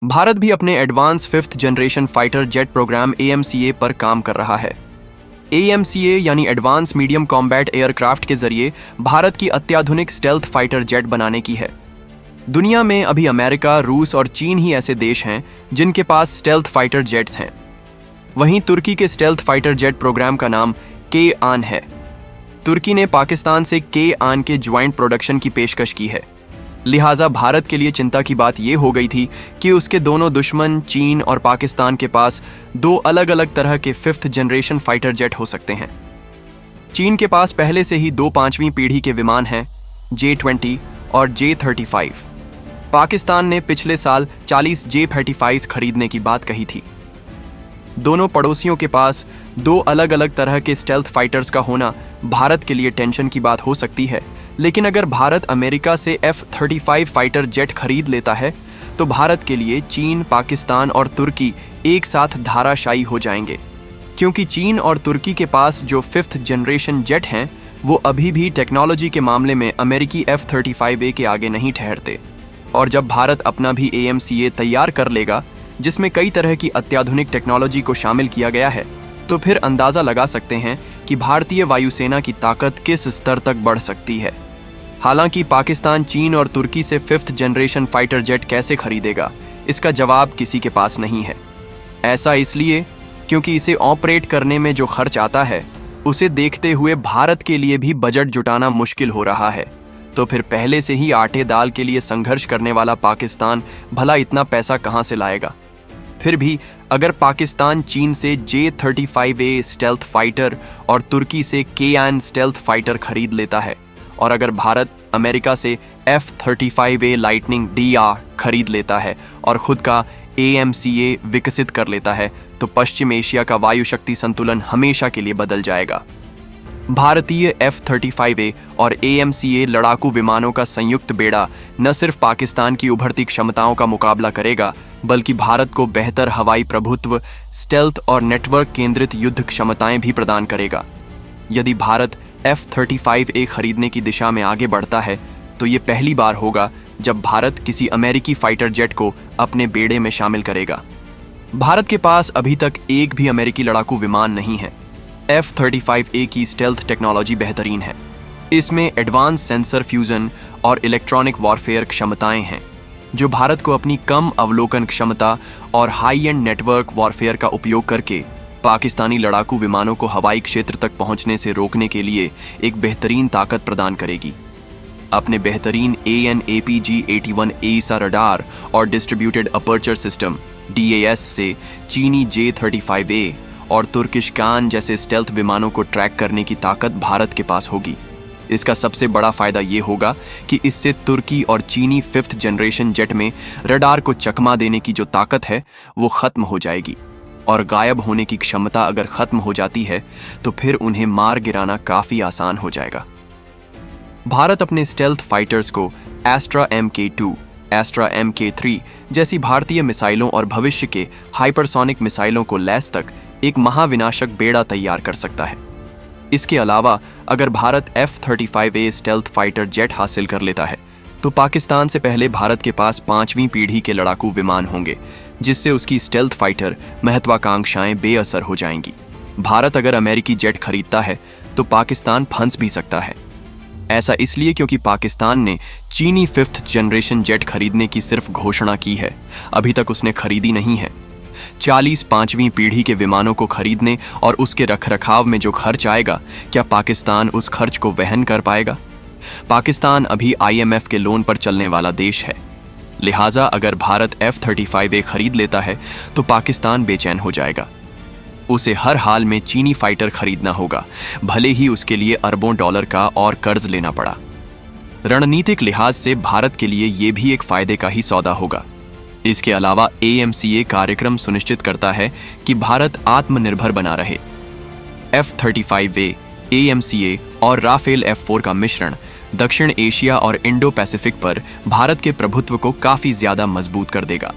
भारत भी अपने advance fifth generation fighter jet program AMCA पर काम कर रहा है। AMCA यानी एडवांस मीडियम कॉम्बैट एयरक्राफ्ट के जरिए भारत की अत्याधुनिक स्टेल्थ फाइटर जेट बनाने की है। दुनिया में अभी अमेरिका, रूस और चीन ही ऐसे देश हैं जिनके पास स्टेल्थ फाइटर जेट्स हैं। वहीं तुर्की के स्टेल्थ फाइटर जेट प्रोग्राम का नाम के-आन है। तुर्की ने पाकिस्तान से के-आन के ज्वाइंट प्रोडक्शन की पेशकश की है। लिहाजा भारत के लिए चिंता की बात यह हो गई थी कि उसके दोनों दुश्मन चीन और पाकिस्तान के पास दो अलग अलग तरह के फिफ्थ जनरेशन फाइटर जेट हो सकते हैं। चीन के पास पहले से ही दो 5वीं पीढ़ी के विमान हैं, J-20 और J-35। पाकिस्तान ने पिछले साल 40 J-35 खरीदने की बात कही थी। दोनों पड़ोसियों के पास दो अलग अलग तरह के स्टेल्थ फाइटर्स का होना भारत के लिए टेंशन की बात हो सकती है, लेकिन अगर भारत अमेरिका से F-35 फाइटर जेट खरीद लेता है तो भारत के लिए चीन, पाकिस्तान और तुर्की एक साथ धाराशायी हो जाएंगे, क्योंकि चीन और तुर्की के पास जो फिफ्थ जनरेशन जेट हैं वो अभी भी टेक्नोलॉजी के मामले में अमेरिकी F-35A के आगे नहीं ठहरते। और जब भारत अपना भी AMCA तैयार कर लेगा जिसमें कई तरह की अत्याधुनिक टेक्नोलॉजी को शामिल किया गया है, तो फिर अंदाजा लगा सकते हैं कि भारतीय वायुसेना की ताकत किस स्तर तक बढ़ सकती है। हालांकि पाकिस्तान चीन और तुर्की से फिफ्थ जनरेशन फाइटर जेट कैसे खरीदेगा, इसका जवाब किसी के पास नहीं है। ऐसा इसलिए क्योंकि इसे ऑपरेट करने में जो खर्च आता है उसे देखते हुए भारत के लिए भी बजट जुटाना मुश्किल हो रहा है। तो फिर पहले से ही आटे दाल के लिए संघर्ष करने वाला पाकिस्तान भला इतना पैसा कहां से लाएगा। फिर भी अगर पाकिस्तान चीन से J-35A स्टेल्थ फाइटर और तुर्की से के-आन स्टेल्थ फाइटर खरीद लेता है, और अगर भारत अमेरिका से F-35A लाइटनिंग DR खरीद लेता है और खुद का AMCA विकसित कर लेता है, तो पश्चिम एशिया का वायु शक्ति संतुलन हमेशा के लिए बदल जाएगा। भारतीय F-35A और AMCA लड़ाकू विमानों का संयुक्त बेड़ा न सिर्फ पाकिस्तान की उभरती क्षमताओं का मुकाबला करेगा, बल्कि भारत को बेहतर हवाई प्रभुत्व, स्टेल्थ और नेटवर्क केंद्रित युद्ध क्षमताएं भी प्रदान करेगा। यदि भारत F-35A खरीदने की दिशा में आगे बढ़ता है तो ये पहली बार होगा जब भारत किसी अमेरिकी फाइटर जेट को अपने बेड़े में शामिल करेगा। भारत के पास अभी तक एक भी अमेरिकी लड़ाकू विमान नहीं है। F-35A की स्टेल्थ टेक्नोलॉजी बेहतरीन है। इसमें एडवांस सेंसर फ्यूजन और इलेक्ट्रॉनिक वॉरफेयर क्षमताएं हैं, जो भारत को अपनी कम अवलोकन क्षमता और हाई एंड नेटवर्क वॉरफेयर का उपयोग करके पाकिस्तानी लड़ाकू विमानों को हवाई क्षेत्र तक पहुंचने से रोकने के लिए एक बेहतरीन ताकत प्रदान करेगी। अपने बेहतरीन AN/APG-81 AESA रडार और डिस्ट्रीब्यूटेड अपर्चर सिस्टम DAS से चीनी J-35A और तुर्किश कान जैसे स्टेल्थ विमानों को ट्रैक करने की ताकत भारत के पास होगी। इसका सबसे बड़ा फायदा ये होगा कि इससे तुर्की और चीनी फिफ्थ जनरेशन जेट में रडार को चकमा देने की जो ताकत है वो खत्म हो जाएगी, और गायब होने की क्षमता अगर खत्म हो जाती है तो फिर उन्हें मार गिराना काफी आसान हो जाएगा। भारत अपने स्टेल्थ फाइटर्स को एस्ट्रा MK2, एस्ट्रा MK3 जैसी भारतीय मिसाइलों और भविष्य के हाइपरसोनिक मिसाइलों को लैस तक एक महाविनाशक बेड़ा तैयार कर सकता है। इसके अलावा अगर Bharat F-35A stealth fighter jet हासिल कर लेता है तो पाकिस्तान से पहले भारत के पास 5वीं पीढ़ी के लड़ाकू विमान होंगे, जिससे उसकी स्टेल्थ फाइटर महत्वाकांक्षाएं बेअसर हो जाएंगी। भारत अगर अमेरिकी जेट खरीदता है तो पाकिस्तान फंस भी सकता है। ऐसा इसलिए क्योंकि पाकिस्तान ने चीनी फिफ्थ जनरेशन जेट खरीदने की सिर्फ घोषणा की है, अभी तक उसने खरीदी नहीं है। 40 5वीं पीढ़ी के विमानों को खरीदने और उसके रखरखाव में जो खर्च आएगा, क्या पाकिस्तान उस खर्च को वहन कर पाएगा? पाकिस्तान अभी IMF के लोन पर चलने वाला देश है। लिहाजा अगर भारत F-35A खरीद लेता है तो पाकिस्तान बेचैन हो जाएगा। उसे हर हाल में चीनी फाइटर खरीदना होगा, भले ही उसके लिए अरबों डॉलर का और कर्ज लेना पड़ा। रणनीतिक लिहाज से भारत के लिए ये भी एक फायदे का ही सौदा होगा। इसके अलावा AMCA कार्यक्रम सुनिश्चित करता है कि भारत आत्मनिर्भर बना रहे। F-35A, AMCA और राफेल F-4 का मिश्रण दक्षिण एशिया और इंडो पैसिफिक पर भारत के प्रभुत्व को काफी ज्यादा मजबूत कर देगा।